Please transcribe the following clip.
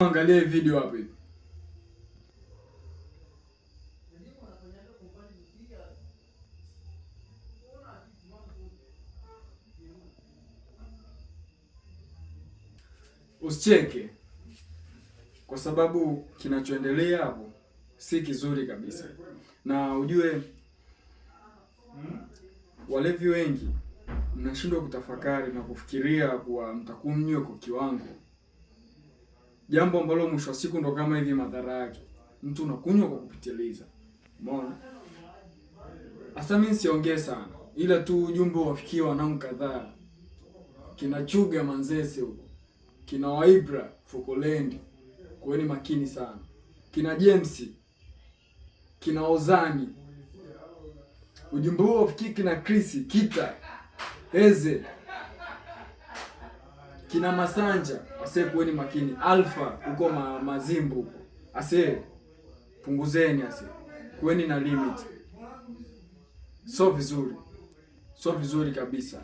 Angalia video hapa hivi. Usicheke kwa sababu kinachoendelea hapo si kizuri kabisa, na ujue walevi wengi mnashindwa kutafakari na kufikiria kuwa mtakunywa kwa kiwango, jambo ambalo mwisho wa siku ndo kama hivi madhara yake, mtu unakunywa kwa kupitiliza. Umeona? Asa mimi siongee sana, ila tu ujumbe wafikie wanangu kadhaa, kina Chuga Manzese huko, kina Waibra Fokolendi, kuweni makini sana, kina James, kina Ozani, ujumbe huo wafikie kina Chris Kita Eze, kina Masanja, ase kuweni makini, Alpha huko Mazimbu huko, ase punguzeni, ase kuweni na limit. So vizuri kabisa.